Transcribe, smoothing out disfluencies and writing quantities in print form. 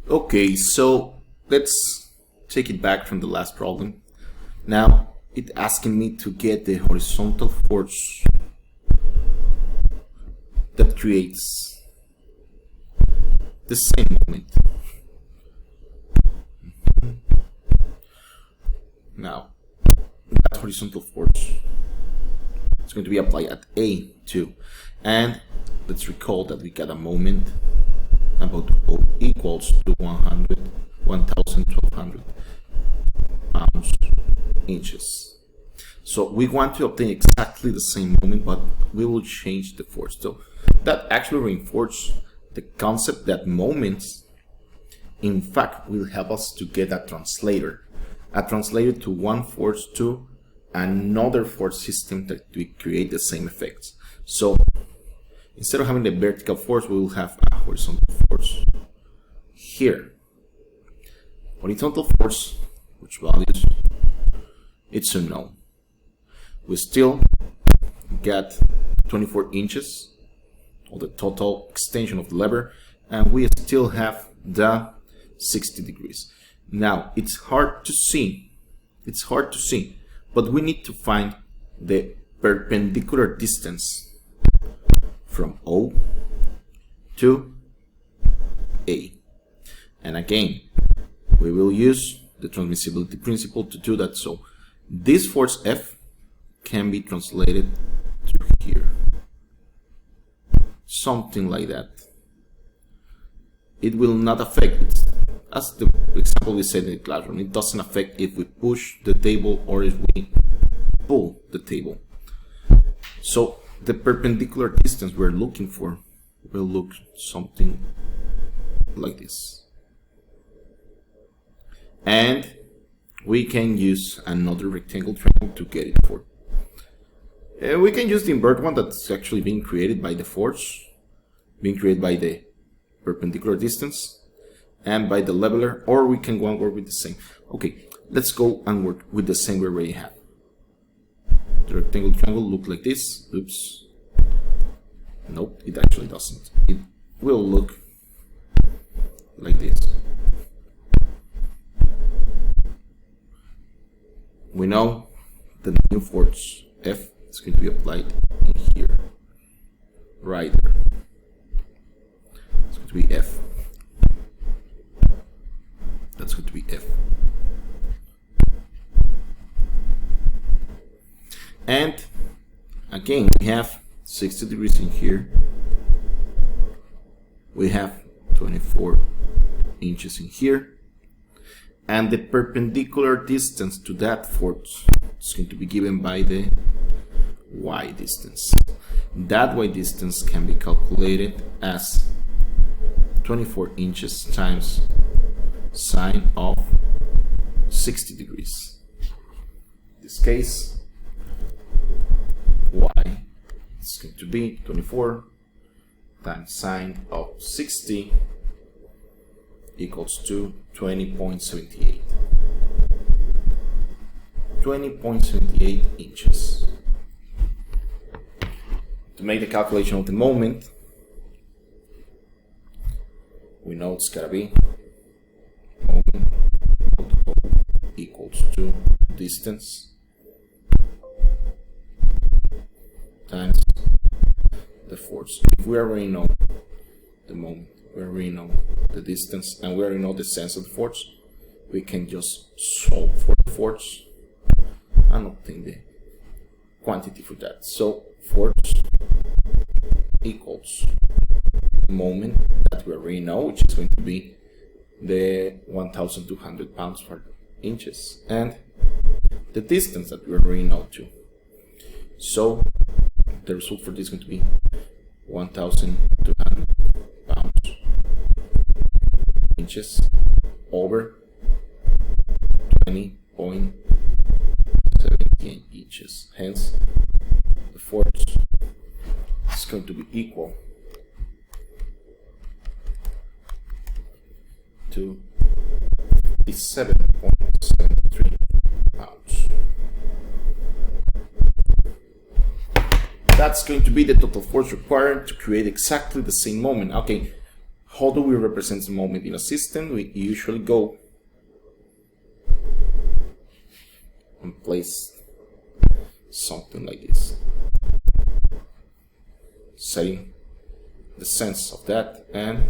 Okay, so let's take it back from the last problem. Now it's asking me to get the horizontal force that creates the same moment. Now that horizontal force is going to be applied at A2, and let's recall that we got a moment about O equals to 1,1200 pounds inches. So we want to obtain exactly the same moment, but we will change the force. So that actually reinforces the concept that moments in fact will help us to get a translator to one force to another force system that we create the same effects. So instead of having the vertical force, we will have a horizontal force here. Horizontal force, which values, it's unknown. We still get 24 inches of the total extension of the lever, and we still have the 60 degrees. Now it's hard to see, but we need to find the perpendicular distance from O to A. And again, we will use the transmissibility principle to do that. So this force F can be translated to here. Something like that. It will not affect it. As the example we said in the classroom, it doesn't affect if we push the table or if we pull the table. So the perpendicular distance we're looking for will look something like this. And we can use another rectangle triangle to get it for. We can use the invert one that's actually being created by the force, being created by the perpendicular distance and by the leveler, or we can go and work with the same. Okay, let's go and work with the same we already have. The rectangle triangle look like this. Oops. Nope, it actually doesn't. It will look like this. We know the new force F is going to be applied in here, right there. It's going to be F. That's going to be F. And again, we have 60 degrees in here. We have 24 inches in here. And the perpendicular distance to that force is going to be given by the y distance. That y distance can be calculated as 24 inches times sine of 60 degrees. In this case, y is going to be 24 times sine of 60 equals to 20.78. 20.78 inches. To make the calculation of the moment, we know it's gotta be moment equals to distance times the force. If we already know the moment, we already know the distance, and we already know the sense of the force, we can just solve for the force and obtain the quantity for that. So force equals moment that we already know, which is going to be the 1,200 pounds per inches, and the distance that we already know too. So the result for this is going to be 1,200 pounds inches over 20.78 inches. Hence, the force is going to be equal to 57.73 pounds. That's going to be the total force required to create exactly the same moment. Okay, how do we represent the moment in a system? We usually go and place something like this, setting the sense of that, and